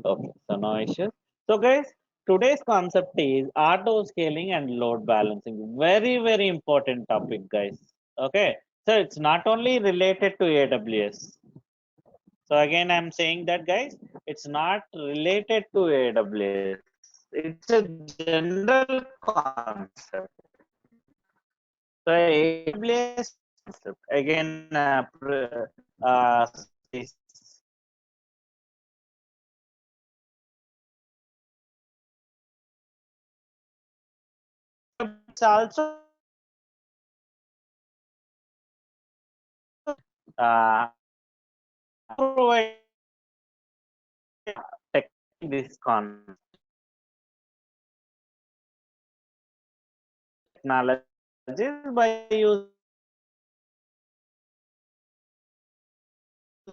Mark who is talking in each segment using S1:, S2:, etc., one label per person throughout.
S1: Okay, so no issues. So guys, today's concept is auto scaling and load balancing. Very, very important topic, guys. Okay, so it's not only related to AWS. So again, I'm saying that, guys, it's not related to AWS. It's a general concept. So AWS concept again, it's also provide this concept technologies by using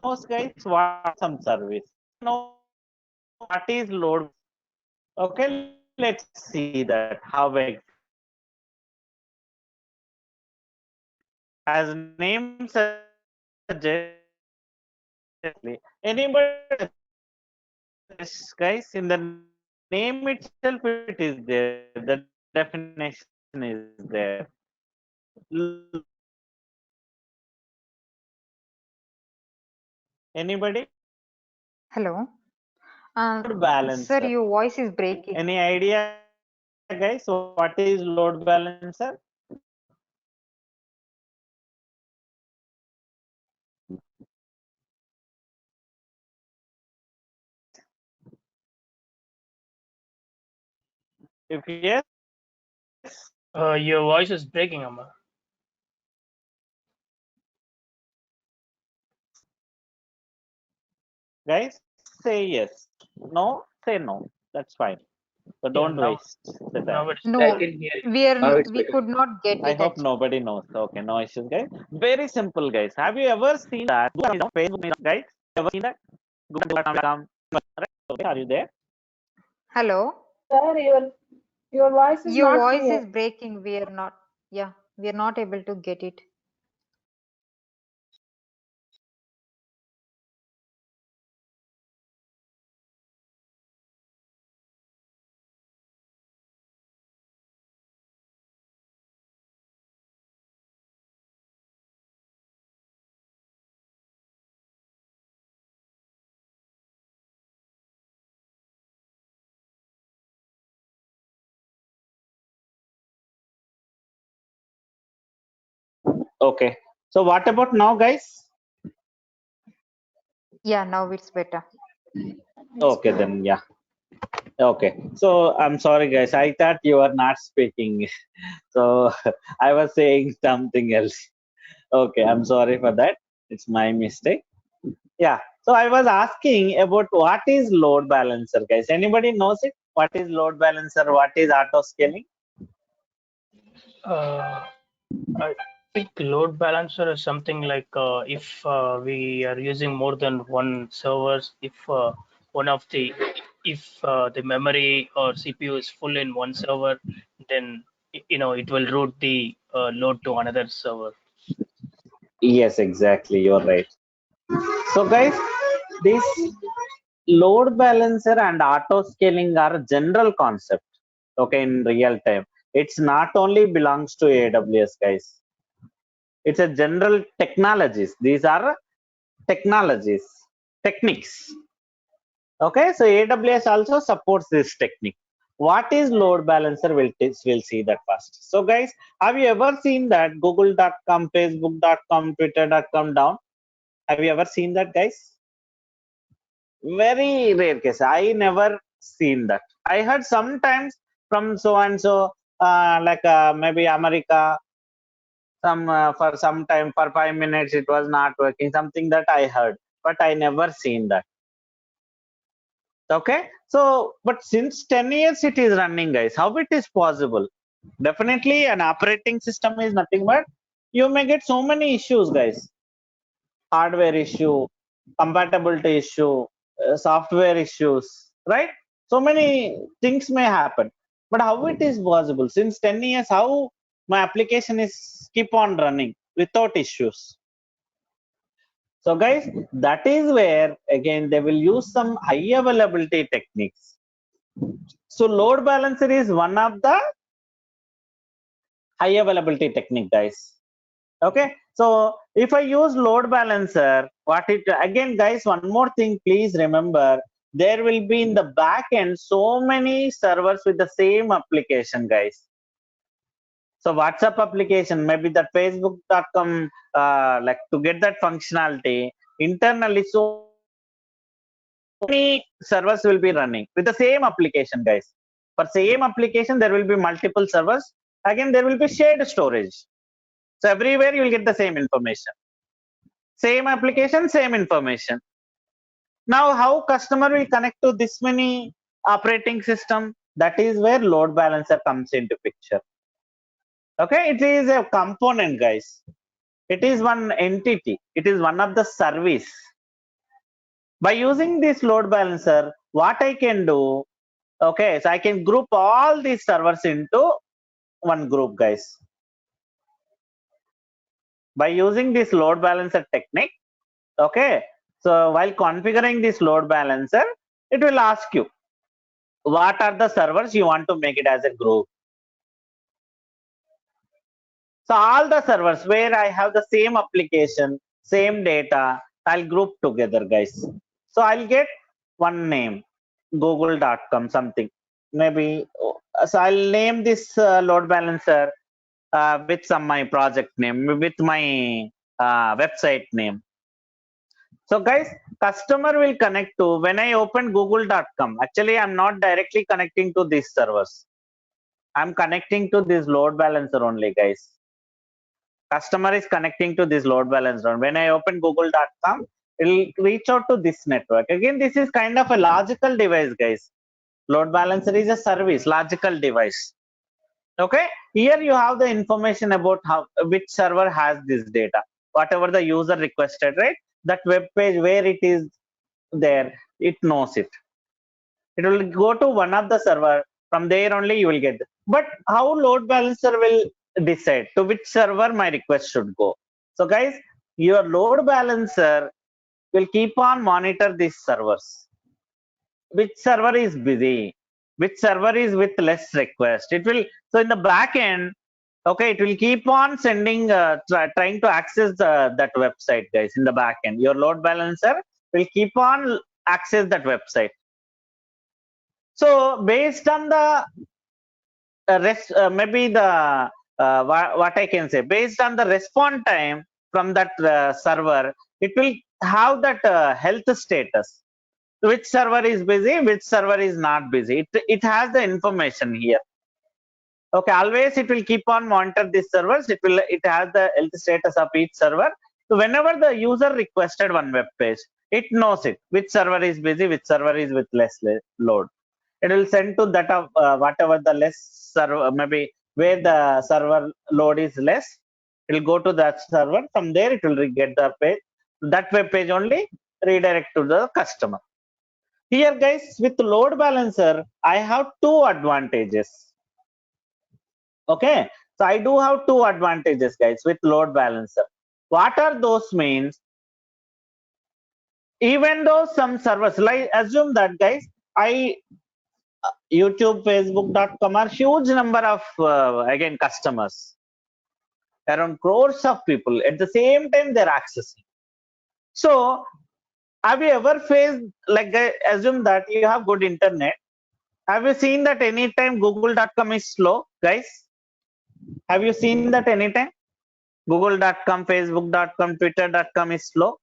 S1: most guys want some service. Know what is load? Okay, let's see that how as name suggests, anybody guys in the name itself it is there. The definition is there. Anybody?
S2: Hello.
S1: Load
S2: Sir,
S1: balancer.
S2: your voice is breaking.
S1: Any idea, guys? What is load balancer? If yes,
S3: Your voice is breaking, Amma.
S1: guys, say yes. No, say no. That's fine. So
S3: Yeah,
S1: don't
S3: now
S1: waste the
S3: now
S1: time.
S3: it's
S4: I
S2: No,
S4: can hear you.
S2: we
S4: Now
S2: are
S4: it's
S2: we
S4: better.
S2: could not get
S1: I
S2: it
S1: hope
S2: actually.
S1: nobody knows. Okay, no issues, guys. Very simple, guys. Have you ever seen that? Facebook, guys. Ever seen that? Google.com. Right? Okay, are you there?
S2: Hello.
S5: Sir, your voice is
S2: Your
S5: not
S2: voice
S5: clear.
S2: is breaking. We are not. Yeah, we are not able to get it.
S1: Okay. So what about now, guys?
S2: Yeah, now it's better.
S5: It's
S1: Okay,
S5: better.
S1: then yeah. Okay. So I'm sorry, guys. I thought you were not speaking. So I was saying something else. Okay, I'm sorry for that. It's my mistake. Yeah. So I was asking about what is load balancer, guys. Anybody knows it? What is load balancer? What is auto scaling?
S3: uh, I think load balancer is something like if we are using more than one servers, if one of the if the memory or CPU is full in one server, then it will route the load to another server.
S1: Yes, exactly. You're right. So, guys, this load balancer and auto scaling are a general concept. Okay, in real time, it's not only belongs to AWS, guys. It's a general technologies. These are technologies, techniques. Okay, so AWS also supports this technique. What is load balancer? We'll see that first. So, guys, have you ever seen that Google.com, Facebook.com, Twitter.com down? Have you ever seen that, guys? Very rare case. I never seen that. I heard sometimes from so and so, like maybe America, some for some time for 5 minutes it was not working. Something that I heard, but I never seen that. Okay, so but since 10 years it is running, guys. How it is possible? Definitely, an operating system is nothing but you may get so many issues, guys. Hardware issue, compatibility issue, software issues, right? So many things may happen. But how it is possible? Since 10 years, how my application is keep on running without issues? So guys, that is where again they will use some high availability techniques. So load balancer is one of the high availability technique, guys. Okay, so if I use load balancer, what it again, guys, one more thing, please remember, there will be in the back end so many servers with the same application, guys. So WhatsApp application, maybe that Facebook.com, like to get that functionality internally, so many servers will be running with the same application, guys. For same application, there will be multiple servers. Again, there will be shared storage. So everywhere you will get the same information. Same application, same information. Now, how customer will connect to this many operating system? That is where load balancer comes into picture. Okay, it is a component, guys. It is one entity. It is one of the service. By using this load balancer, what I can do, okay, so I can group all these servers into one group, guys. By using this load balancer technique, okay, so while configuring this load balancer, it will ask you what are the servers you want to make it as a group. So all the servers where I have the same application, same data, I'll group together, guys. So I'll get one name, google.com something. Maybe, so I'll name this load balancer with some my project name, with my website name. So guys, customer will connect to, when I open google.com, actually I'm not directly connecting to these servers. I'm connecting to this load balancer only, guys. Customer is connecting to this load balancer. When I open google.com, it'll reach out to this network. Again, this is kind of a logical device, guys. Load balancer is a service, logical device. Okay, here you have the information about how which server has this data, whatever the user requested, right? That web page where it is there, it knows it. It will go to one of the server. From there only you will get. But how load balancer will decide to which server my request should go? So guys, your load balancer will keep on monitor these servers. Which server is busy? Which server is with less request? It will, so in the back end, okay, it will keep on sending, trying to access that website, guys. In the back end, your load balancer will keep on access that website. So based on the rest, maybe the what I can say, based on the response time from that server, it will have that health status. Which server is busy, which server is not busy. It has the information here. Okay, always it will keep on monitor these servers. It has the health status of each server. So whenever the user requested one web page, it knows it, which server is busy, which server is with less load. It will send to that of whatever the less server, maybe where the server load is less, it will go to that server. From there it will get the page, that web page only redirect to the customer. Here, guys, with load balancer, I have two advantages. Okay, so I do have two advantages, guys, with load balancer. What are those means? Even though some servers, like assume that, guys, YouTube, Facebook.com are huge number of again customers, around crores of people at the same time they're accessing. So have you ever faced, like, assume that you have good internet? Have you seen that anytime google.com is slow, guys? Have you seen that anytime google.com, facebook.com, twitter.com is slow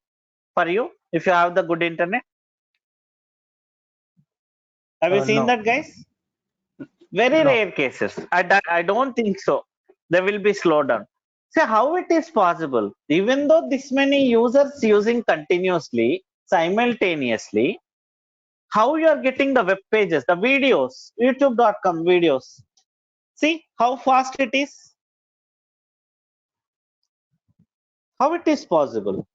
S1: for you if you have the good internet? Have you seen
S3: No.
S1: that, guys? Very
S3: No.
S1: rare cases. I don't think so. There will be slowdown. So how it is possible? Even though this many users using continuously, simultaneously, how you are getting the web pages, the videos, youtube.com videos. See how fast it is. How it is possible?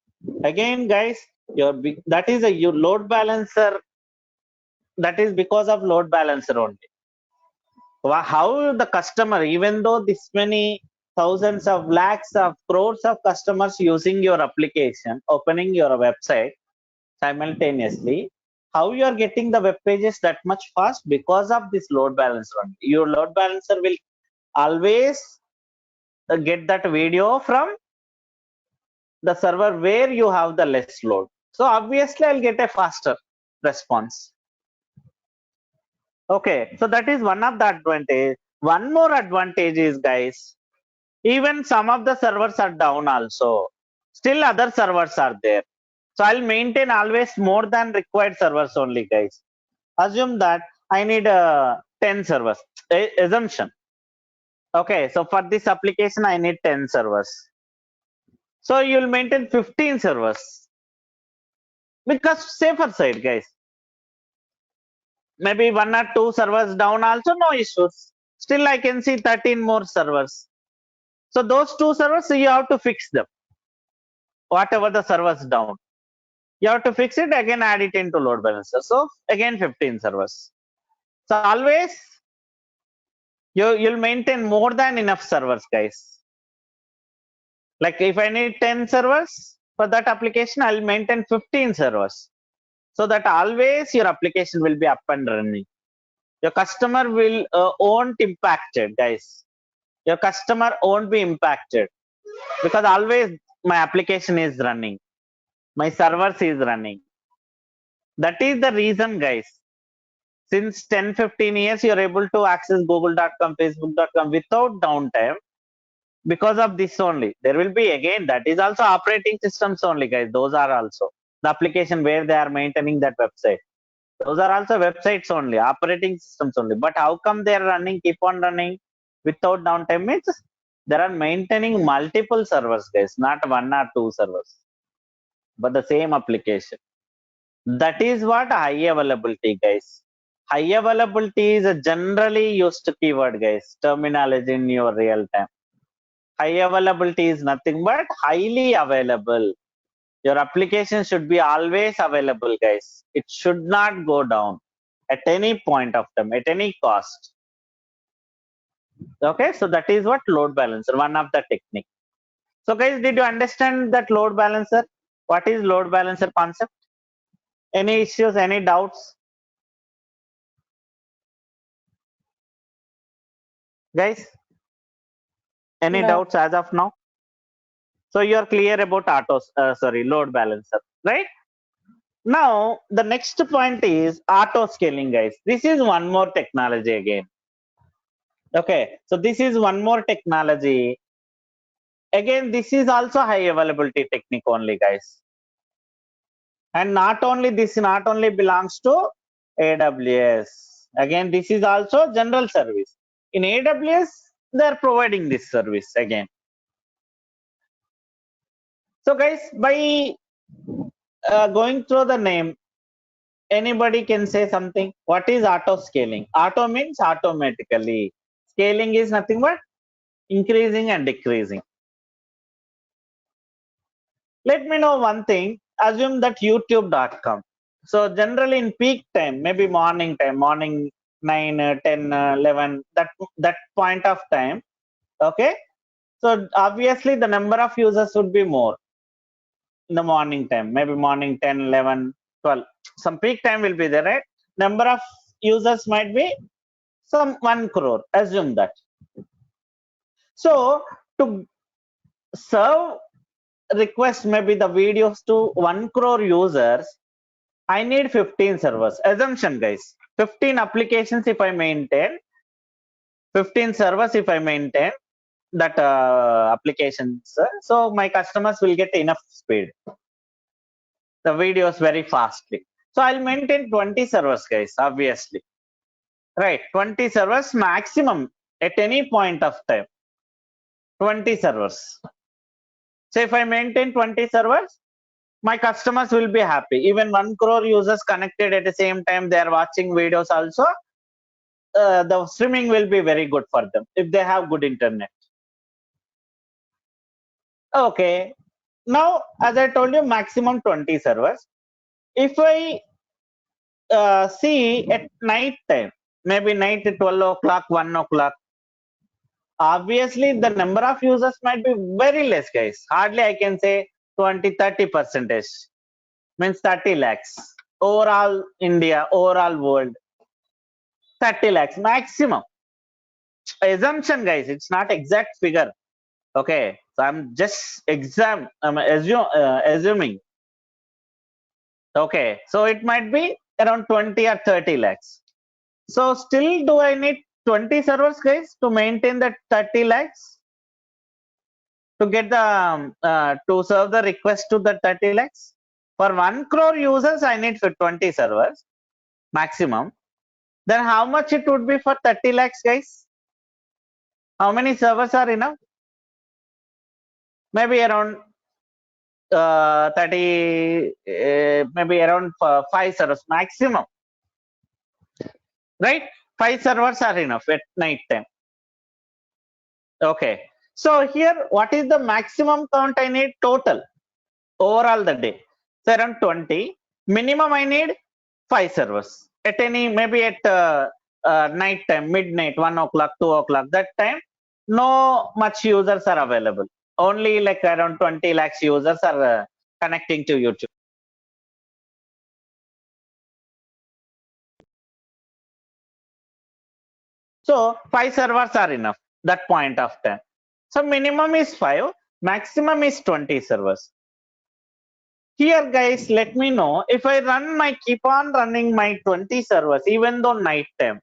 S1: Again, guys, that is your load balancer. That is because of load balancer only. How the customer, even though this many thousands of lakhs of crores of customers using your application, opening your website simultaneously, how you are getting the web pages that much fast? Because of this load balancer. Your load balancer will always get that video from the server where you have the less load. So obviously I'll get a faster response. Okay, so that is one of the advantage. One more advantage is, guys, even some of the servers are down also. Still other servers are there. So I'll maintain always more than required servers only, guys. Assume that I need 10 servers. Assumption. Okay, so for this application, I need 10 servers. So you'll maintain 15 servers. Because safer side, guys. Maybe one or two servers down also, no issues. Still I can see 13 more servers. So those two servers, you have to fix them. Whatever the servers down. You have to fix it, again add it into load balancer. So again 15 servers. So always you'll maintain more than enough servers, guys. Like if I need 10 servers for that application, I'll maintain 15 servers. So that always your application will be up and running. Your customer will won't impacted, guys. Your customer won't be impacted because always my application is running. My servers is running. That is the reason, guys. Since 10-15 years, you're able to access google.com, facebook.com without downtime because of this only. There will be again, that is also operating systems only, guys. Those are also the application where they are maintaining that website. Those are also websites only, operating systems only. But how come they are running, keep on running without downtime? Means they are maintaining multiple servers, guys, not one or two servers, but the same application. That is what high availability, guys. High availability is a generally used keyword, guys, terminology in your real time. High availability is nothing but highly available. Your application should be always available, guys. It should not go down at any point of time, at any cost. Okay, so that is what load balancer, one of the technique. So guys, did you understand that load balancer? What is load balancer concept? Any issues, any doubts? Guys, any
S5: No.
S1: doubts as of now? So you are clear about load balancer, right? Now, the next point is auto scaling, guys. This is one more technology again. Okay, so this is one more technology. Again, this is also high availability technique only, guys. And not only belongs to AWS. Again, this is also general service. In AWS, they are providing this service again. So guys, by going through the name, anybody can say something. What is auto scaling? Auto means automatically. Scaling is nothing but increasing and decreasing. Let me know one thing. Assume that youtube.com. So generally in peak time, maybe morning time, morning 9, 10, 11, that point of time. Okay. So obviously the number of users would be more in the morning time, maybe morning 10, 11, 12. Some peak time will be there, right? Number of users might be some 1 crore. Assume that. So to serve request maybe the videos to 1 crore users, I need 15 servers. Assumption, guys. 15 applications if I maintain, 15 servers if I maintain that applications. So my customers will get enough speed. The videos very fastly. So I'll maintain 20 servers, guys, obviously. Right, 20 servers maximum at any point of time. 20 servers. So if I maintain 20 servers, my customers will be happy. Even 1 crore users connected at the same time, they are watching videos also. The streaming will be very good for them if they have good internet. Okay. Now, as I told you, maximum 20 servers. If I see at night time, maybe night at 12 o'clock, 1 o'clock, obviously the number of users might be very less, guys. Hardly I can say 20-30%. Means 30 lakhs. Overall India, overall world, 30 lakhs maximum. Assumption, guys. It's not exact figure. Okay. So I'm just assuming. Okay. So it might be around 20 or 30 lakhs. So still do I need 20 servers, guys, to maintain that 30 lakhs? To get the to serve the request to the 30 lakhs? For 1 crore users, I need for 20 servers maximum. Then how much it would be for 30 lakhs, guys? How many servers are enough? Maybe around 30, maybe around 5 servers maximum. Right? 5 servers are enough at night time. Okay. So here, what is the maximum count I need total overall the day? So around 20. Minimum I need 5 servers at any, maybe at night time, midnight, 1 o'clock, 2 o'clock. That time, no much users are available. Only like around 20 lakhs users are connecting to YouTube. So 5 servers are enough that point of time. So minimum is 5, maximum is 20 servers. Here, guys, let me know if I keep on running my 20 servers, even though night time,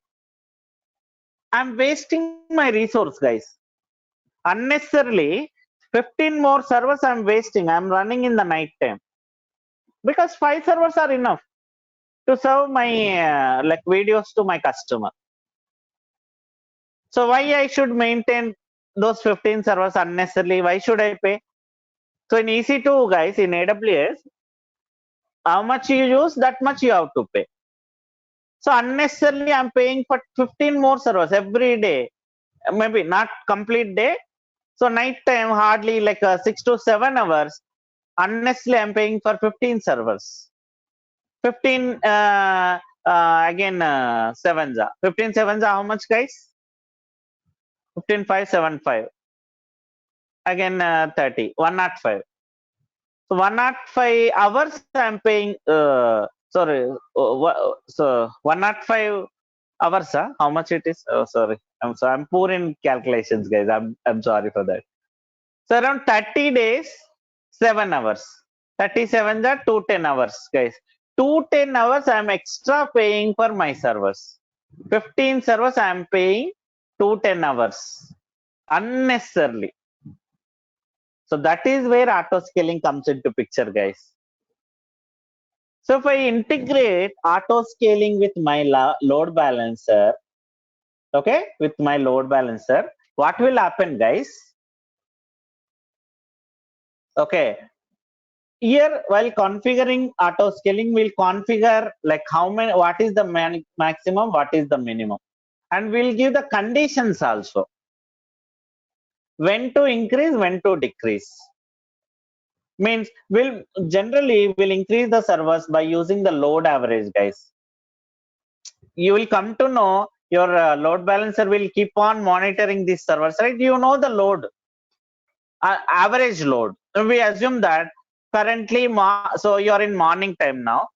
S1: I'm wasting my resource, guys. Unnecessarily, 15 more servers I'm wasting. I'm running in the night time because 5 servers are enough to serve my like videos to my customer. So why I should maintain those 15 servers unnecessarily? Why should I pay? So in EC2, guys, in AWS, how much you use, that much you have to pay. So unnecessarily, I'm paying for 15 more servers every day. Maybe not complete day. So night time, hardly like 6 to 7 hours. Unnecessarily, I'm paying for 15 servers. 15 again 7s. 15 7s are how much, guys? 15,575. Again 30. 105. So 105 hours I'm paying. Sorry. So 105 hours. How much it is? Oh, sorry. I'm poor in calculations, guys. I'm sorry for that. So around 30 days, 7 hours. 37 are 210 hours, guys. 210 hours I'm extra paying for my servers. 15 servers I'm paying 210 hours unnecessarily. So that is where auto scaling comes into picture, guys. So if I integrate auto scaling with my load balancer, okay, with my load balancer, what will happen, guys? Okay, here while configuring auto scaling, we'll configure like how many, what is the maximum, what is the minimum, and we'll give the conditions also. When to increase, when to decrease. Means we'll increase the servers by using the load average, guys. You will come to know your load balancer will keep on monitoring these servers, right? You know the load, average load. We assume that currently, so you're in morning time now.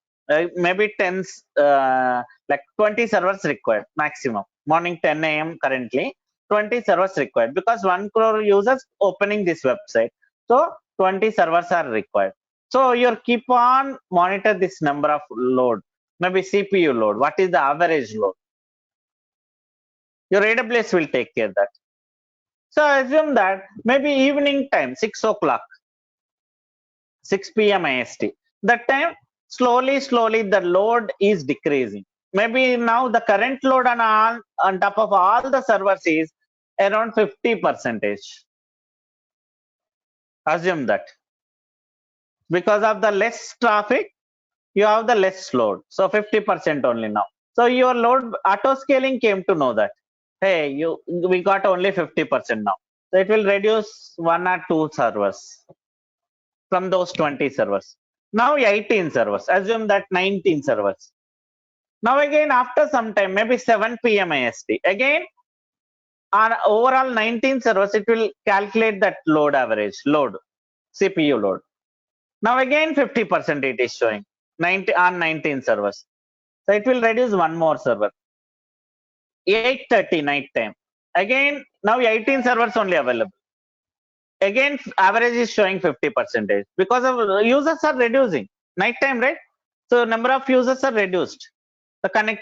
S1: Maybe 10, like 20 servers required maximum. Morning 10 a.m. currently, 20 servers required because 1 crore users opening this website. So 20 servers are required. So you keep on monitor this number of load, maybe CPU load. What is the average load? Your AWS will take care of that. So assume that maybe evening time, 6 o'clock, 6 p.m. IST. That time, slowly, the load is decreasing. Maybe now the current load on top of all the servers is around 50%. Assume that. Because of the less traffic, you have the less load. So 50% only now. So your load auto scaling came to know that, hey, we got only 50% now. So it will reduce 1 or 2 servers from those 20 servers. Now 18 servers. Assume that 19 servers. Now again after some time, maybe 7 p.m. IST. Again on overall 19 servers, it will calculate that load average, CPU load. Now again 50% it is showing 90 on 19 servers. So it will reduce one more server. 8:30 night time. Again, now 18 servers only available. Again, average is showing 50% because of users are reducing night time, right? So number of users are reduced.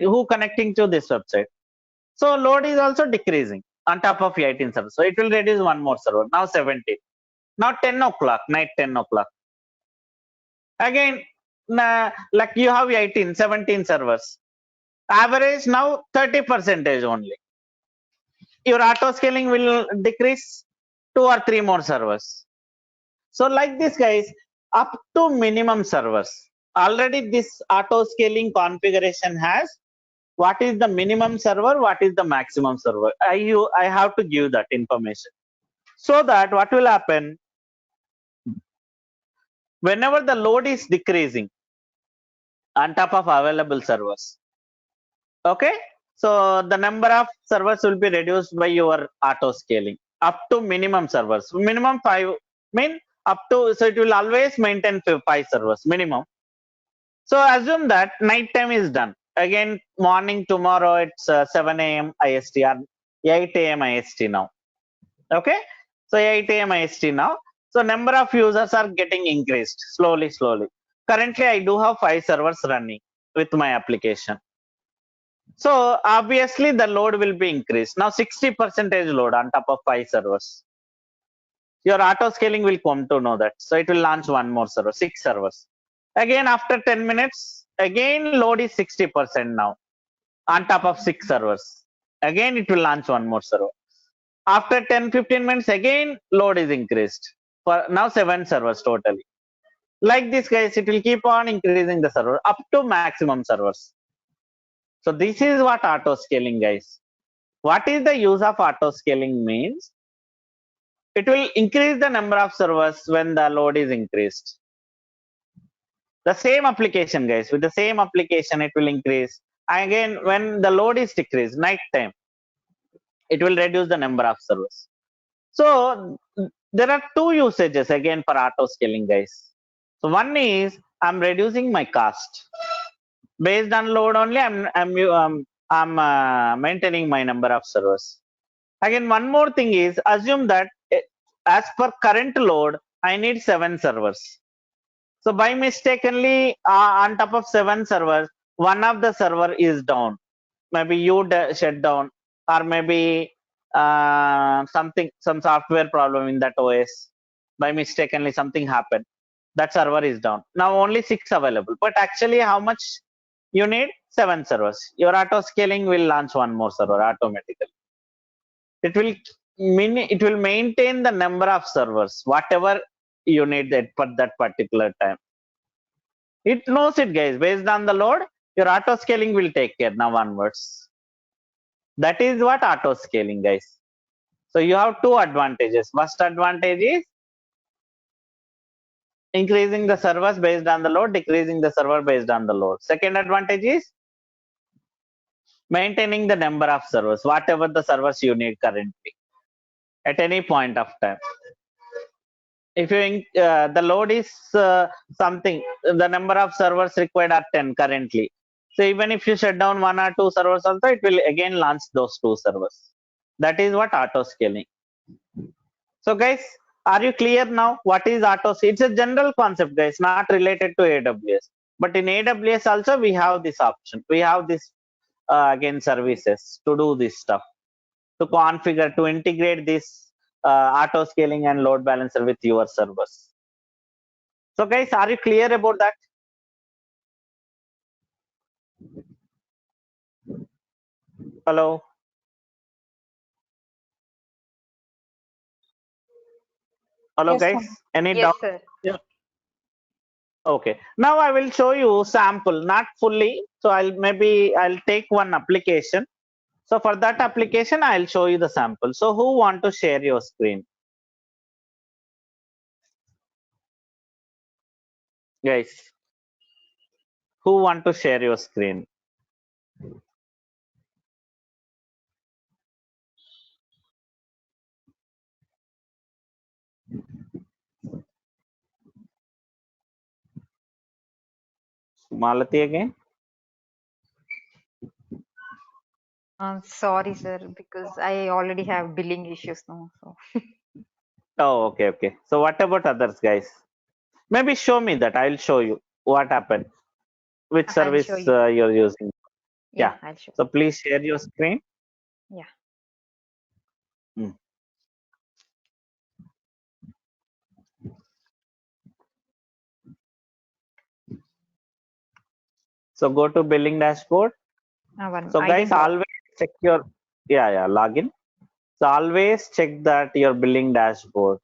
S1: Who connecting to this website. So load is also decreasing on top of 18 servers. So it will reduce one more server. Now 70. Now 10 o'clock, night 10 o'clock. Again, like you have 18, 17 servers. Average now 30% only. Your auto scaling will decrease 2 or 3 more servers. So like this, guys, up to minimum servers. Already this auto scaling configuration has what is the minimum server, what is the maximum server. I have to give that information. So that what will happen, whenever the load is decreasing on top of available servers, okay, so the number of servers will be reduced by your auto scaling up to minimum servers. Minimum 5 mean up to, so it will always maintain 5 servers minimum. So assume that night time is done. Again, morning tomorrow it's 7 a.m. IST or 8 a.m. IST now. Okay, so 8 a.m. IST now. So number of users are getting increased slowly. Currently, I do have 5 servers running with my application. So obviously the load will be increased. Now 60% load on top of 5 servers. Your auto scaling will come to know that. So it will launch one more server, 6 servers. Again, after 10 minutes, again load is 60% now on top of 6 servers. Again, it will launch one more server. After 10-15 minutes, again load is increased for now 7 servers totally. Like this, guys, it will keep on increasing the server up to maximum servers. So this is what auto scaling, guys. What is the use of auto scaling means? It will increase the number of servers when the load is increased. The same application, guys, with the same application, it will increase. Again, when the load is decreased, night time, it will reduce the number of servers. So there are 2 usages again for auto scaling, guys. So one is I'm reducing my cost. Based on load only, I'm maintaining my number of servers. Again, one more thing is assume that as per current load, I need 7 servers. So by mistakenly, on top of 7 servers, one of the server is down. Maybe you shut down, or maybe some software problem in that OS. By mistakenly, something happened. That server is down. Now only 6 available. But actually, how much you need? 7 servers. Your auto scaling will launch one more server automatically. It will maintain the number of servers, whatever you need that for that particular time. It knows it, guys. Based on the load, your auto scaling will take care now onwards. That is what auto scaling, guys. So you have 2 advantages. First advantage is increasing the servers based on the load, decreasing the server based on the load. Second advantage is maintaining the number of servers, whatever the servers you need currently at any point of time. If you the load is something, the number of servers required are 10 currently. So even if you shut down 1 or 2 servers also, it will again launch those 2 servers. That is what auto scaling. So guys, are you clear now? What is auto scaling? It's a general concept, guys, not related to AWS. But in AWS also we have this option. We have this again services to do this stuff, to configure, to integrate this auto scaling and load balancer with your servers. So guys, are you clear about that? Hello? Hello,
S5: Yes,
S1: guys?
S5: sir.
S1: Any
S2: Yes,
S1: doubt?
S2: sir.
S3: Yeah.
S1: Okay. Now I will show you sample, not fully. So I'll take one application. So for that application, I'll show you the sample. So who want to share your screen? Guys, who want to share your screen? Malati again.
S2: Sorry, sir, because I already have billing issues now. So
S1: Oh, okay, okay. So what about others, guys? Maybe show me that. I'll show you what happened. Which
S2: I'll show
S1: service
S2: you.
S1: you're using.
S2: Yeah,
S1: Yeah.
S2: I'll show.
S1: So please share your screen.
S2: Yeah.
S1: Hmm. So go to billing dashboard. So
S2: I
S1: guys,
S2: did log.
S1: always check your login. So always check that your billing dashboard.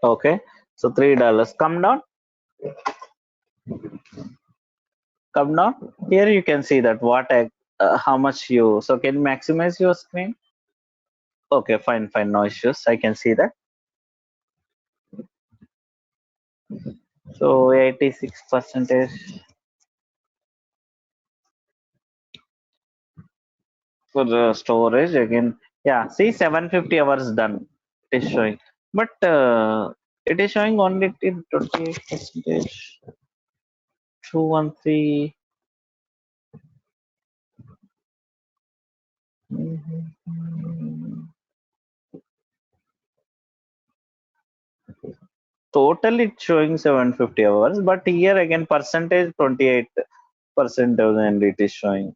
S1: Okay. So $3. Come down. Come down. Here you can see that how much you. So can you maximize your screen? Okay, fine, fine, no issues. I can see that. So 86 percentage for the storage again. Yeah, see 750 hours done. It is showing, but it is showing only in 28 percentage. 213. Total it's showing 750 hours, but here again percentage 28% and it is showing.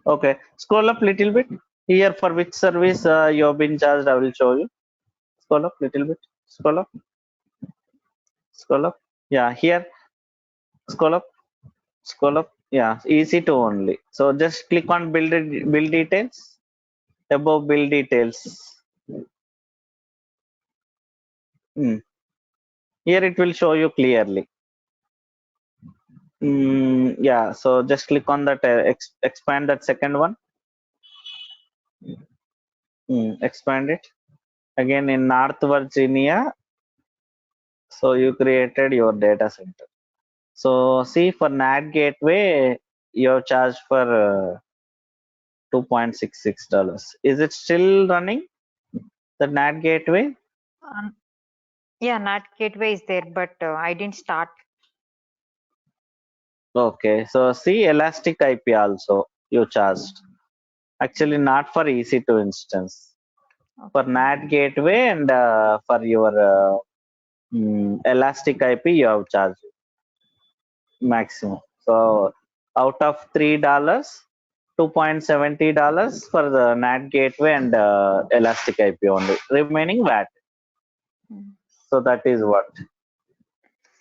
S1: Okay, scroll up little bit. Here for which service you have been charged, I will show you. Scroll up little bit. Scroll up. Scroll up. Yeah, here. Scroll up. Scroll up. Yeah, easy to only. So just click on bill details. Above bill details. Here it will show you clearly. Yeah, so just click on that, expand that second one. Expand it. Again in North Virginia. So you created your data center. So see for NAT gateway, you're charged for $2.66. Is it still running? The NAT gateway?
S2: Yeah, NAT gateway is there, but I didn't start.
S1: Okay, so see Elastic IP also you charged. Actually not for EC2 instance. For
S2: Okay.
S1: NAT gateway and for your Elastic IP you have charged maximum. So out of $3, $2.70 for the NAT gateway and Elastic IP only. Remaining VAT.
S2: Mm.
S1: So that is what.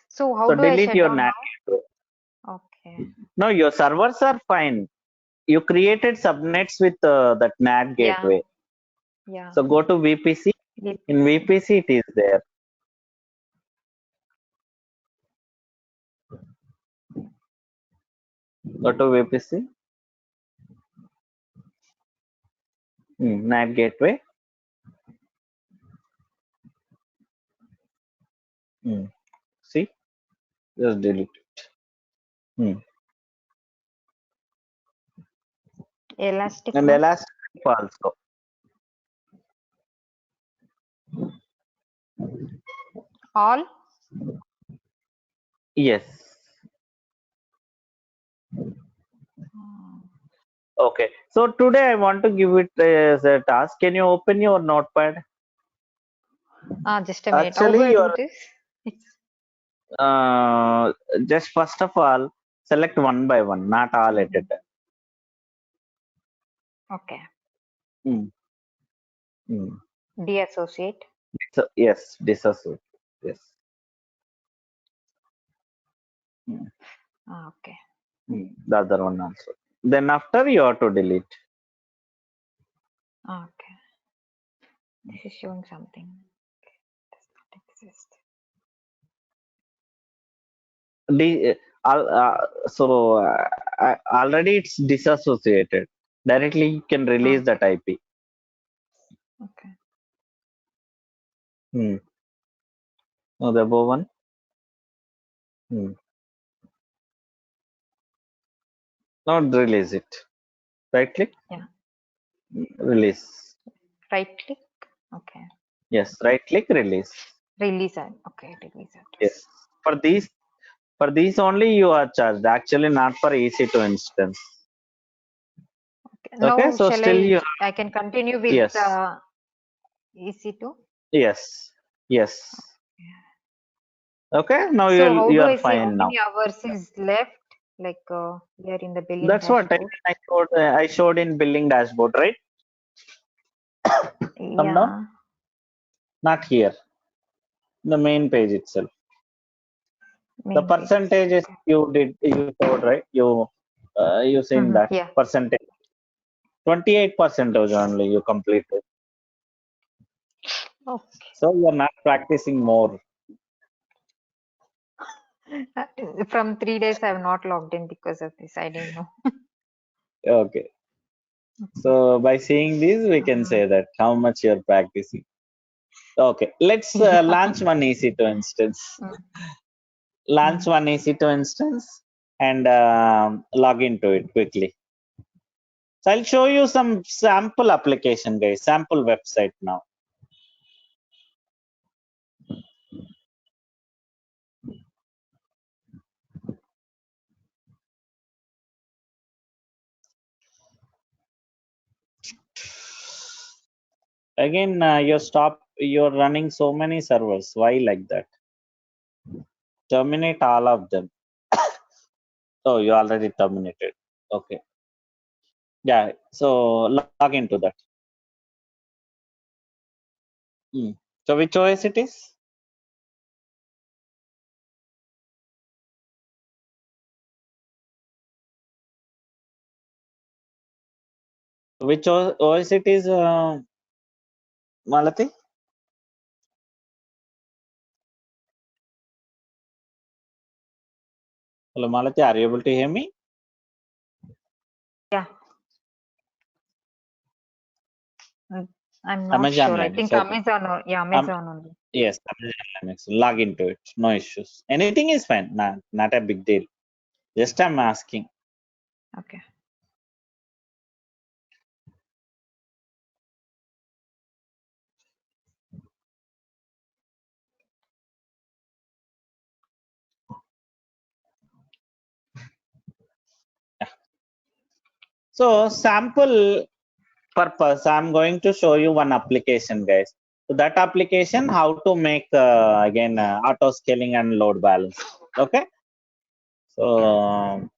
S2: So how
S1: So
S2: do I
S1: delete
S2: shut
S1: your
S2: down
S1: NAT
S2: now?
S1: gateway.
S2: Okay.
S1: No, your servers are fine. You created subnets with that NAT
S2: Yeah.
S1: gateway.
S2: Yeah.
S1: So go to VPC. In VPC it is there. Go to VPC. NAT gateway. See, just delete it.
S2: Elastic
S1: And
S2: now.
S1: Elastic also.
S2: All.
S1: Yes. Okay. So today I want to give it as a task. Can you open your notepad?
S2: Just a minute. How do
S1: Actually,
S2: I do
S1: you're
S2: this?
S1: just first of all select one by one, not all at a time.
S2: Okay.
S1: Hmm. Hmm.
S2: Deassociate.
S1: So, yes, disassociate. Yes. Hmm.
S2: Okay.
S1: The other one also. Then after you have to delete.
S2: Okay. This is showing something. Does not exist.
S1: Already it's disassociated. Directly you can release that IP.
S2: Okay.
S1: No, the above one. Not release it. Right click.
S2: Yeah.
S1: Release.
S2: Right click. Okay.
S1: Yes. Right click. Release.
S2: Release it. Okay. Release
S1: Yes.
S2: address.
S1: For these only you are charged. Actually, not for EC2 instance.
S2: Okay.
S1: Okay.
S2: Now
S1: So
S2: shall
S1: still you.
S2: I can continue with
S1: Yes.
S2: EC2?
S1: Yes. Yes. Okay. Now
S2: So how
S1: you
S2: do
S1: are
S2: I see how
S1: fine now.
S2: many hours is left? Like here in the billing
S1: That's what
S2: dashboard.
S1: I showed in billing dashboard, right? Come down.
S2: Yeah.
S1: Not here. The main page itself. The
S2: Main page.
S1: percentages you showed, right? You seen that
S2: Yeah.
S1: percentage. 28% only you completed.
S2: Okay.
S1: So you are not practicing more.
S2: From 3 days I have not logged in because of this. I didn't know.
S1: Okay. So by seeing this, we can say that how much you are practicing. Okay. Let's
S2: Yeah.
S1: launch one EC2 instance. Launch one EC2 instance and log into it quickly. So I'll show you some sample application, guys. Sample website now. Again, you're running so many servers. Why like that? Terminate all of them. Oh, you already terminated. Okay. Yeah. So log into that. So which OS it is? Which OS it is, Malati? Hello, Malati. Are you able to hear me?
S2: Yeah. I'm not
S1: Amazon
S2: sure. I
S1: Linux.
S2: think
S1: Okay.
S2: Amazon or Amazon only.
S1: Yes, Amazon Linux. Log into it. No issues. Anything is fine. Not a big deal. Just I'm asking.
S2: Okay.
S1: So sample purpose, I'm going to show you one application, guys. So that application, how to make again auto scaling and load balance. Okay. So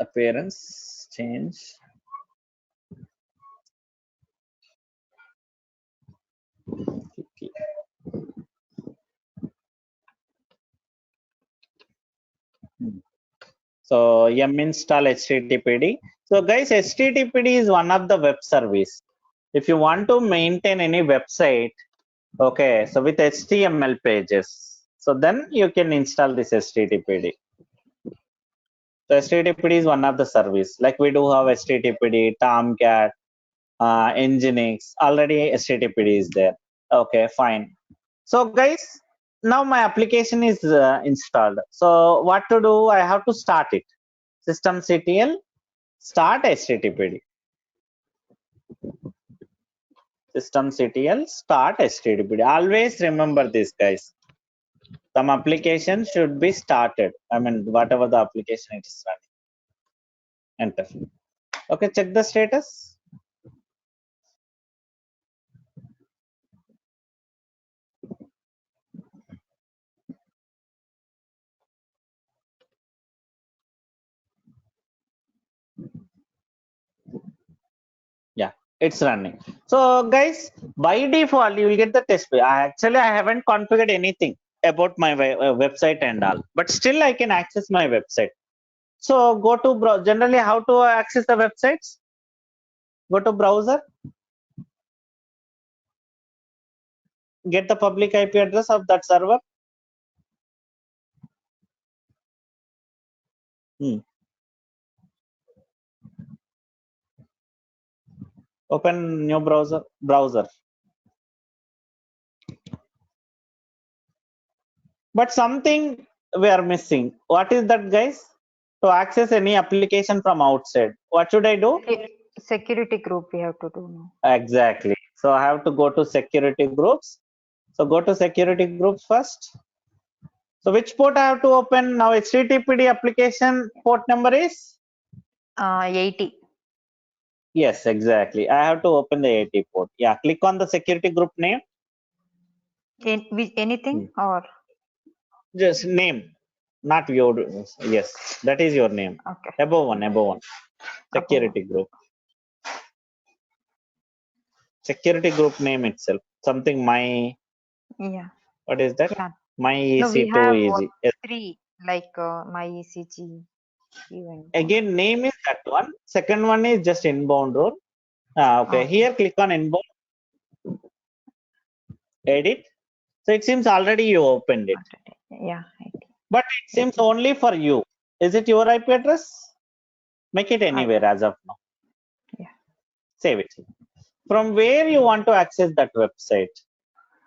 S1: appearance change. Okay. So yum install HTTPD. So guys, HTTPD is one of the web service. If you want to maintain any website, okay, so with HTML pages, so then you can install this HTTPD. So HTTPD is one of the service. Like we do have HTTPD, Tomcat, Nginx. Already HTTPD is there. Okay, fine. So guys, now my application is installed. So what to do? I have to start it. Systemctl start HTTPD. Systemctl start HTTPD. Always remember this, guys. Some application should be started. I mean, whatever the application it is running. Enter. Okay, check the status. It's running. So guys, by default you will get the test page. I haven't configured anything about my website and all, but still I can access my website. So go to generally how to access the websites. Go to browser, get the public IP address of that server. Open new browser. But something we are missing. What is that, guys? To access any application from outside, what should I do?
S2: Security group we have to do now.
S1: Exactly. So I have to go to security groups. So go to security groups first. So which port I have to open now? HTTPD application port number is?
S2: 80.
S1: Yes, exactly. I have to open the 80 port. Yeah, click on the security group name.
S2: Anything or?
S1: Just name, not your. Yes, that is your name.
S2: Okay.
S1: Above one. Security group. Security group name itself. Something my.
S2: Yeah.
S1: What is that?
S2: Yeah.
S1: My
S2: No, we
S1: EC2
S2: have
S1: easy. Yes.
S2: 3 like my ECG event.
S1: Again, name is that one. Second one is just inbound role. Okay. Here click on inbound. Edit. So it seems already you opened it.
S2: Yeah.
S1: But it seems only for you. Is it your IP address? Make it anywhere as of now.
S2: Yeah.
S1: Save it. From where you want to access that website?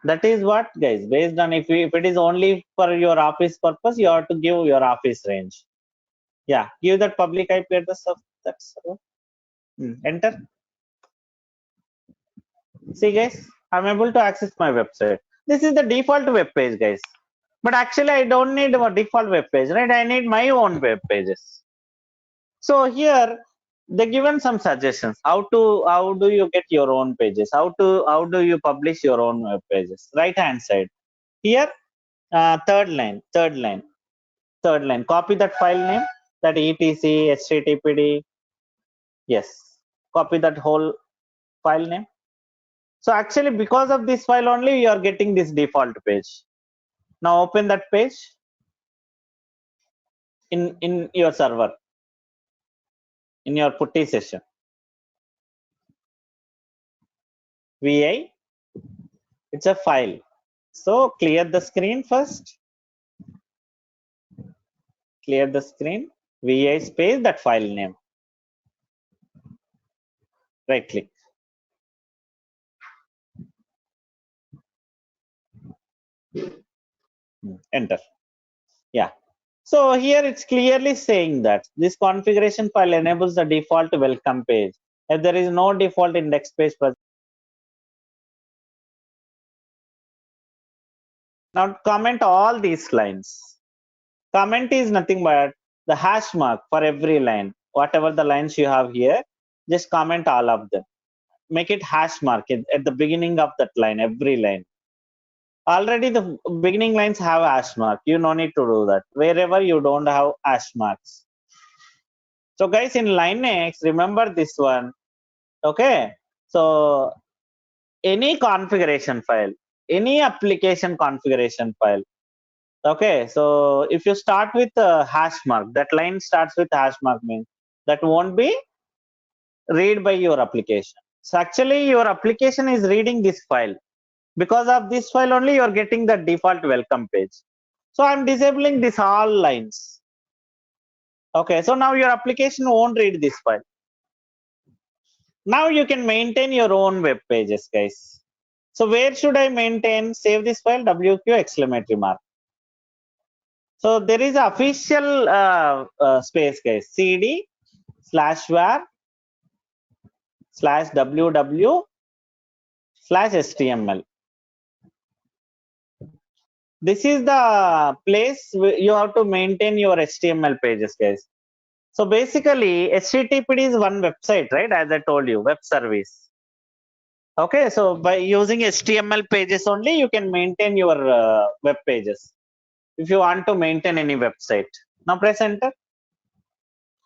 S1: That is what, guys, based on if it is only for your office purpose, you have to give your office range. Yeah, give that public IP address of that server. Enter. See, guys, I'm able to access my website. This is the default web page, guys. But actually, I don't need a default web page, right? I need my own web pages. So here they given some suggestions. How do you get your own pages? How do you publish your own web pages? Right hand side. Here, third line. Copy that file name, that etc httpd. Yes, copy that whole file name. So actually, because of this file only, you are getting this default page. Now open that page in your server, in your putty session. VI, it's a file. So clear the screen first. Clear the screen. VI space that file name. Right click. Enter. Yeah. So here it's clearly saying that this configuration file enables the default welcome page. If there is no default index page present. Now comment all these lines. Comment is nothing but the hash mark for every line. Whatever the lines you have here, just comment all of them. Make it hash mark at the beginning of that line, every line. Already the beginning lines have hash mark. You no need to do that. Wherever you don't have hash marks. So guys, in line next, remember this one. Okay. So any configuration file, any application configuration file. Okay. So if you start with a hash mark, that line starts with hash mark means that won't be read by your application. So actually your application is reading this file. Because of this file only you are getting the default welcome page. So I'm disabling this all lines. Okay, so now your application won't read this file. Now you can maintain your own web pages, guys. So where should I maintain? Save this file, WQ exclamatory mark. So there is official space, guys. cd/var/ww/html. This is the place you have to maintain your HTML pages, guys. So basically, HTTPD is one website, right? As I told you, web service. Okay, so by using HTML pages only, you can maintain your web pages. If you want to maintain any website. Now press enter.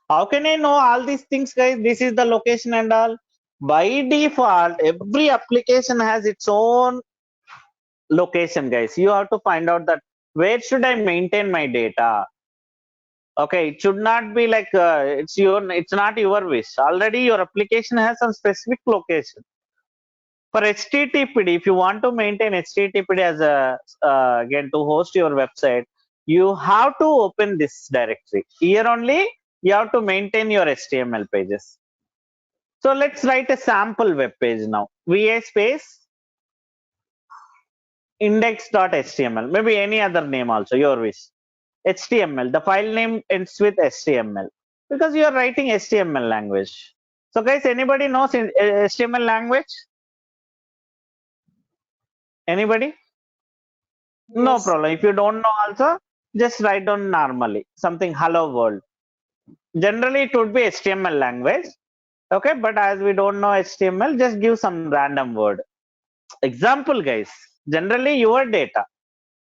S1: How can I know all these things, guys? This is the location and all. By default, every application has its own location, guys. You have to find out that where should I maintain my data. Okay, it should not be like it's not your wish. Already your application has some specific location. For HTTPD, if you want to maintain HTTPD as a again to host your website, you have to open this directory. Here only you have to maintain your HTML pages. So let's write a sample web page now. VA space index.html, maybe any other name also, your wish. HTML, the file name ends with HTML because you are writing HTML language. So guys, anybody knows HTML language? Anybody? No
S5: Yes.
S1: problem. If you don't know also, just write down normally something hello world. Generally, it would be HTML language. Okay, but as we don't know HTML, just give some random word. Example, guys. Generally, your data,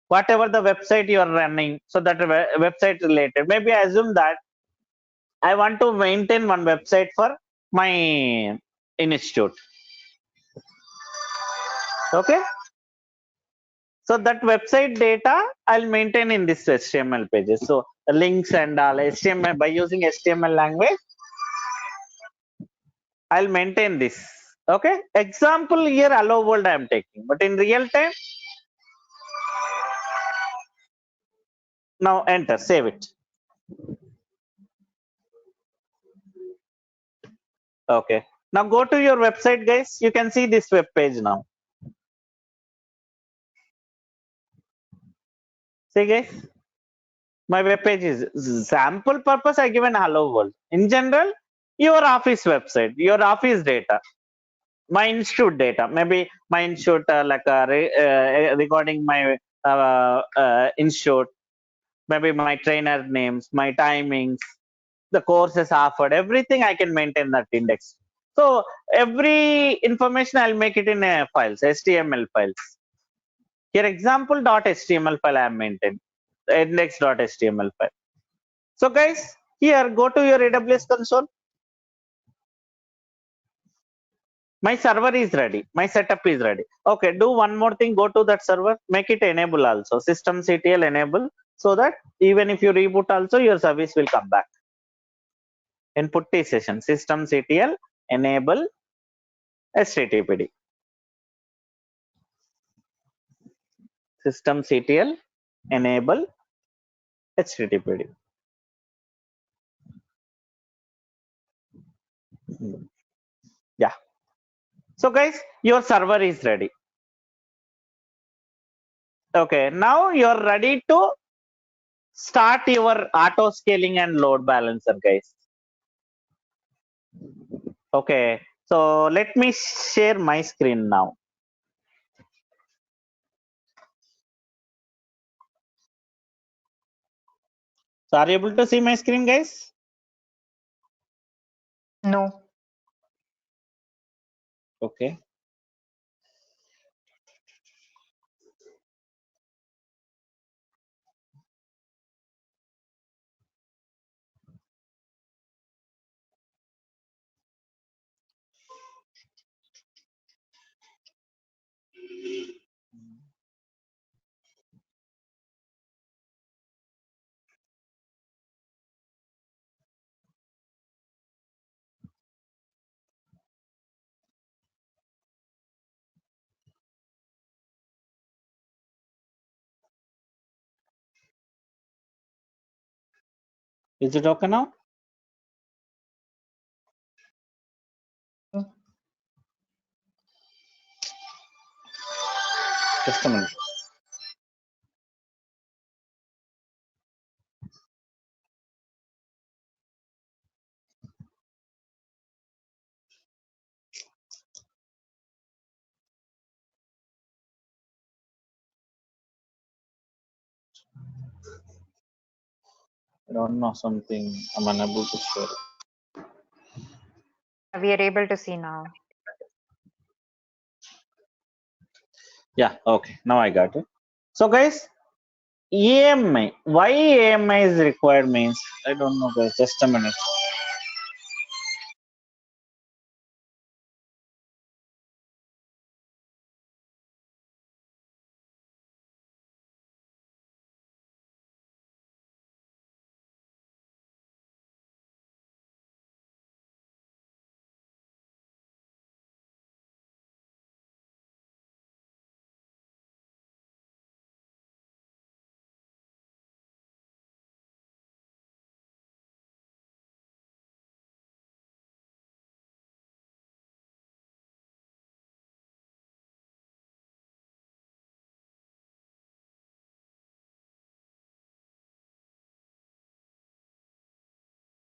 S1: whatever the website you are running, so that website related. Maybe I assume that I want to maintain one website for my institute. Okay. So that website data I'll maintain in this HTML pages. So the links and all HTML by using HTML language, I'll maintain this. Okay. Example here, hello world I am taking, but in real time, now enter, save it. Okay. Now go to your website, guys. You can see this web page now. See, guys, my web page is sample purpose. I given hello world. In general, your office website, your office data, my institute data, maybe my institute recording my institute, maybe my trainer names, my timings, the courses offered, everything I can maintain that index. So every information I'll make it in a files, HTML files. Here example.html file I am maintained, index.html file. So guys, here go to your AWS console. My server is ready, my setup is ready. Okay, do one more thing, go to that server, make it enable also, systemctl enable, so that even if you reboot also your service will come back. In putty session, systemctl enable httpd, systemctl enable httpd. Yeah. So guys, your server is ready. Okay, now you're ready to start your auto scaling and load balancer, guys. Okay, so let me share my screen now. So are you able to see my screen, guys?
S2: No.
S1: Okay. Is it okay now? Just a minute. I don't know something. I'm unable to share.
S2: We are able to see now.
S1: Yeah, okay. Now I got it. So guys, EMI. Why EMI is required means I don't know, guys. Just a minute.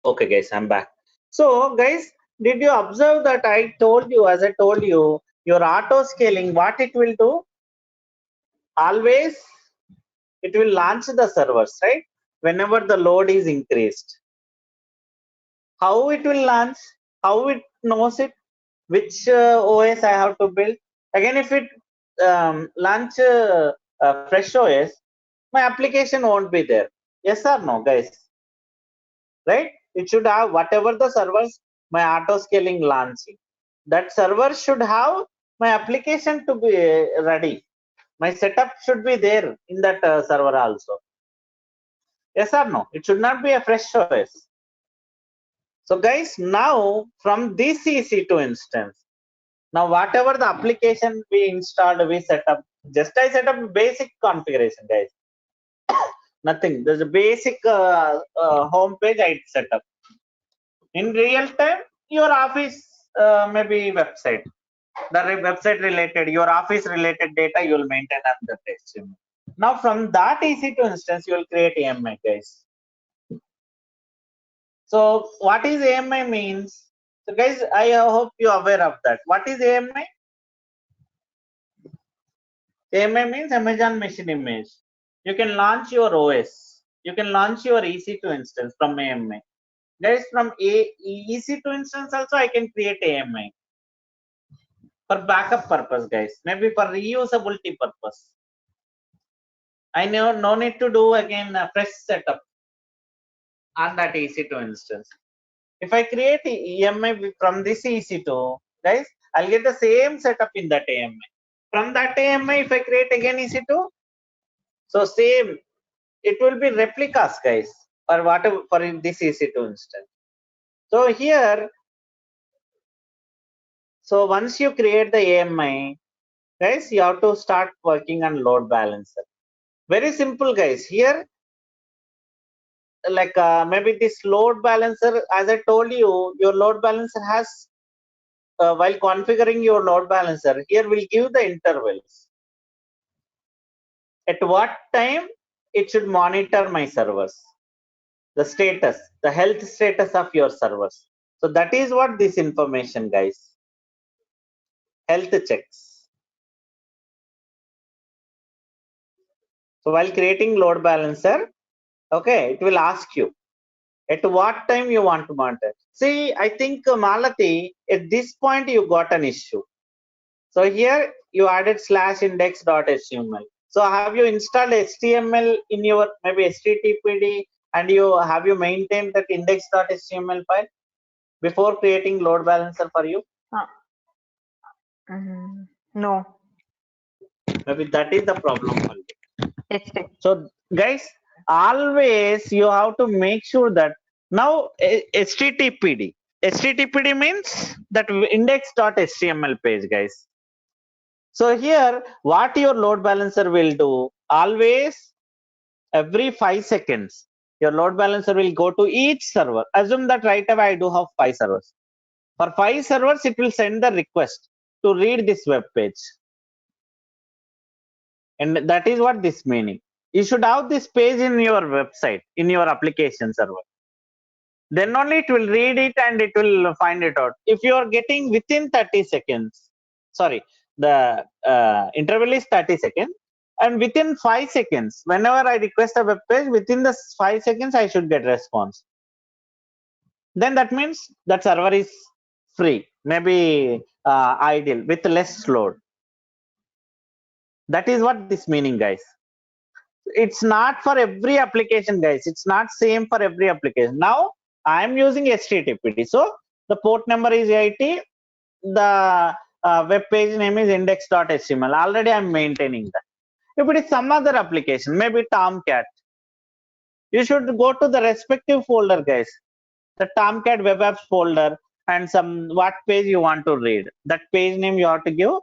S1: Okay, guys, I'm back. So, guys, did you observe that I told you, as I told you, your auto scaling, what it will do? Always it will launch the servers, right? Whenever the load is increased. How it will launch? How it knows it? Which OS I have to build? Again, if it launch fresh OS, my application won't be there. Yes or no, guys? Right? It should have whatever the servers my auto scaling launching. That server should have my application to be ready. My setup should be there in that server also. Yes or no? It should not be a fresh OS. So guys, now from this EC2 instance, now whatever the application we installed, we set up, just I set up basic configuration, guys. Nothing. There's a basic home page I set up. In real time, your office maybe website, the website related, your office related data you will maintain on the HTML. Now from that EC2 instance, you will create AMI, guys. So what is AMI means? So guys, I hope you are aware of that. What is AMI? AMI means Amazon Machine Image. You can launch your OS. You can launch your EC2 instance from AMI. Guys, from EC2 instance also I can create AMI for backup purpose, guys. Maybe for reusability purpose. I know no need to do again a fresh setup on that EC2 instance. If I create AMI from this EC2, guys, I'll get the same setup in that AMI. From that AMI, if I create again EC2, so same, it will be replicas, guys, or whatever for in this EC2 instance. So here, so once you create the AMI, guys, you have to start working on load balancer. Very simple, guys. Here, like maybe this load balancer, as I told you, your load balancer has while configuring your load balancer, here we'll give the intervals. At what time it should monitor my servers, the status, the health status of your servers. So that is what this information, guys. Health checks. So while creating load balancer, okay, it will ask you at what time you want to monitor. See, I think Malati, at this point you got an issue. So here you added /index.html. So have you installed HTML in your maybe HTTPD and you maintained that index.html file before creating load balancer for you?
S2: No.
S1: Maybe that is the problem for you.
S2: It's
S1: So guys, always you have to make sure that now HTTPD. HTTPD means that index.html page, guys. So here, what your load balancer will do, always every 5 seconds, your load balancer will go to each server. Assume that right away I do have 5 servers. For 5 servers, it will send the request to read this web page. And that is what this meaning. You should have this page in your website, in your application server. Then only it will read it and it will find it out. If you are getting within 30 seconds, sorry, the interval is 30 seconds, and within 5 seconds, whenever I request a web page, within the 5 seconds, I should get response. Then that means that server is free, maybe idle with less load. That is what this meaning, guys. It's not for every application, guys. It's not same for every application. Now I am using HTTPD, so the port number is 80. The web page name is index.html. Already I'm maintaining that. If it is some other application, maybe Tomcat, you should go to the respective folder, guys. The Tomcat web apps folder and some what page you want to read. That page name you have to give,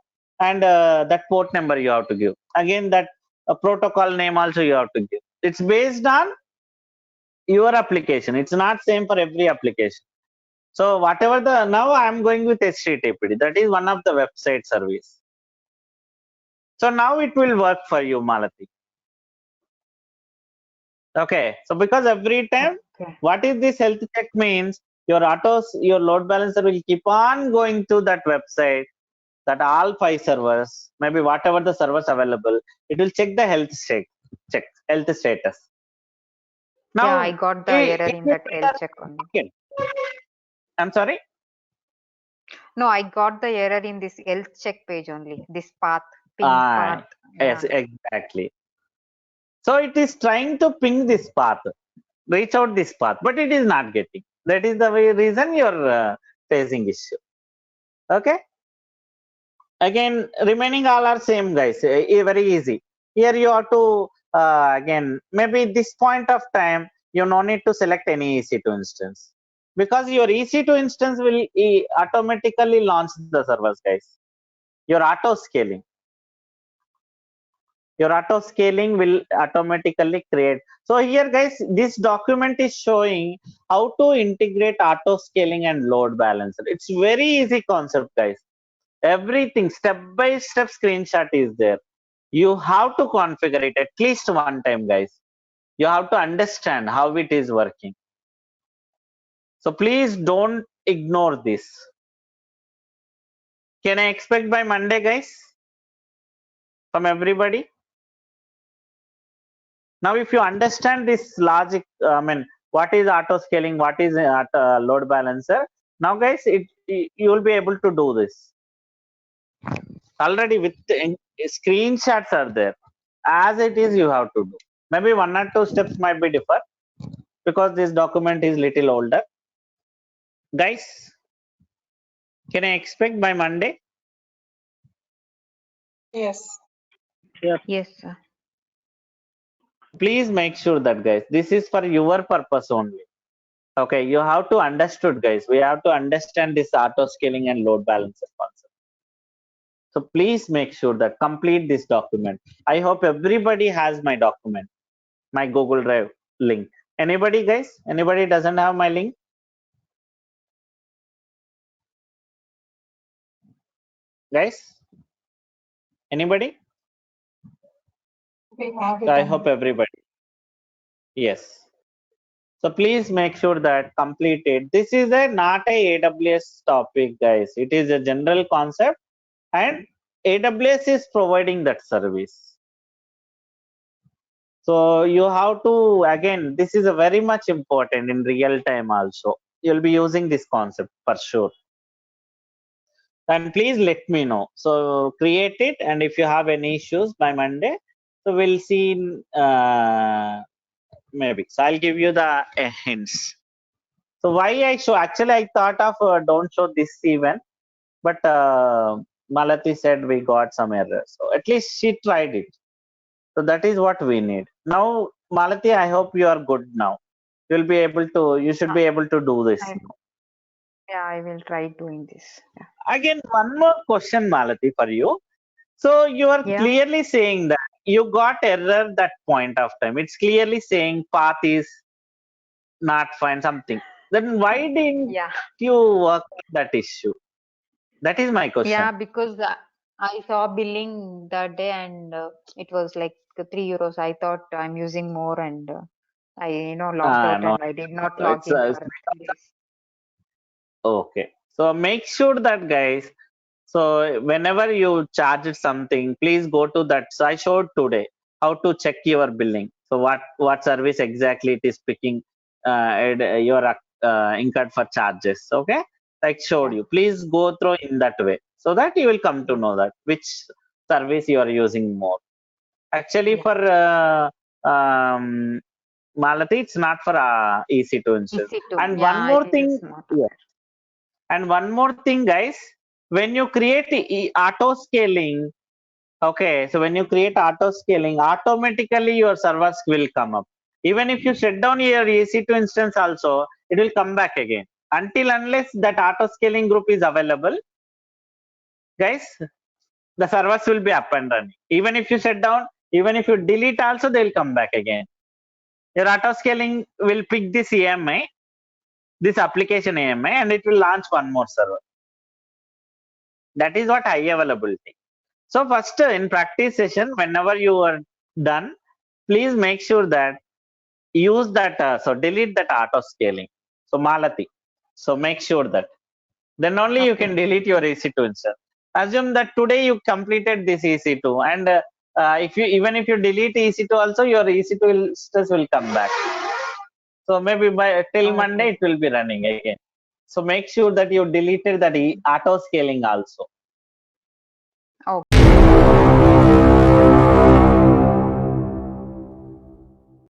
S1: and that port number you have to give. Again, that protocol name also you have to give. It's based on your application. It's not same for every application. So whatever the, now I am going with HTTPD. That is one of the website service. So now it will work for you, Malati. Okay. So because every time
S2: Okay.
S1: What is this health check means? Your load balancer will keep on going to that website, that all 5 servers, maybe whatever the servers available, it will check the health status.
S2: Yeah, I
S1: Now,
S2: got the
S1: it
S2: error in
S1: will
S2: that
S1: be
S2: health check only.
S1: done. I'm sorry.
S2: No, I got the error in this health check page only. This path, ping
S1: Ah,
S2: path.
S1: yes,
S2: Yeah.
S1: exactly. So it is trying to ping this path, reach out this path, but it is not getting. That is the reason you're facing issue. Okay. Again, remaining all are same, guys. Very easy. Here you have to again, maybe this point of time you no need to select any EC2 instance, because your EC2 instance will automatically launch the servers, guys. Your auto scaling. Your auto scaling will automatically create. So here, guys, this document is showing how to integrate auto scaling and load balancer. It's very easy concept, guys. Everything step by step screenshot is there. You have to configure it at least one time, guys. You have to understand how it is working. So please don't ignore this. Can I expect by Monday, guys, from everybody? Now, if you understand this logic, what is auto scaling, what is load balancer? Now, guys, you will be able to do this. Already with screenshots are there. As it is, you have to do. Maybe 1 or 2 steps might be different because this document is little older. Guys, can I expect by Monday?
S5: Yes.
S2: Yes, sir.
S1: Please make sure that, guys, this is for your purpose only. Okay, you have to understood, guys. We have to understand this auto scaling and load balancer concept. So please make sure that complete this document. I hope everybody has my document, my Google Drive link. Anybody, guys? Anybody doesn't have my link? Guys? Anybody?
S5: We have it.
S1: So I
S5: on-
S1: hope everybody. Yes. So please make sure that complete it. This is not a AWS topic, guys. It is a general concept, and AWS is providing that service. So you have to, again, this is a very much important in real time also. You'll be using this concept for sure. And please let me know. So create it, and if you have any issues by Monday, so we'll see maybe. So I'll give you the hints. So why I show, actually I thought of don't show this event, but Malati said we got some errors. So at least she tried it. So that is what we need. Now, Malati, I hope you are good now. You should be able to do this.
S2: Yeah, I will try doing this. Yeah.
S1: Again, one more question, Malati, for you. So you are
S2: Yeah.
S1: clearly saying that you got error that point of time. It's clearly saying path is not fine, something. Then why didn't
S2: Yeah.
S1: you work on that issue? That is my question.
S2: Yeah, because I saw billing that day and it was like €3. I thought I'm using more and I logged out
S1: No,
S2: and I did not log
S1: it's
S2: in for 3 days.
S1: okay. So make sure that, guys. So whenever you charge something, please go to that. So I showed today how to check your billing. So what service exactly it is picking your incurred for charges. Okay, like showed
S2: Yeah.
S1: you. Please go through in that way so that you will come to know that which service you are using more. Actually,
S2: Yeah.
S1: for Malati, it's not for EC2 instance.
S2: EC2.
S1: And one
S2: Yeah,
S1: more
S2: it
S1: thing,
S2: is not.
S1: yeah. And one more thing, guys, when you create auto scaling, okay, so when you create auto scaling, automatically your servers will come up. Even if you shut down your EC2 instance also, it will come back again. Until unless that auto scaling group is available, guys, the servers will be up and running. Even if you shut down, even if you delete also, they'll come back again. Your auto scaling will pick this AMI, this application AMI, and it will launch one more server. That is what high availability. So first in practice session, whenever you are done, please make sure that use that, so delete that auto scaling. So Malati, so make sure that then only you can delete your EC2 instance. Assume that today you completed this EC2, and if you even if you delete EC2 also, your EC2 instance will come back. So maybe by till Monday it will be running again. So make sure that you deleted that auto scaling also.
S2: Okay.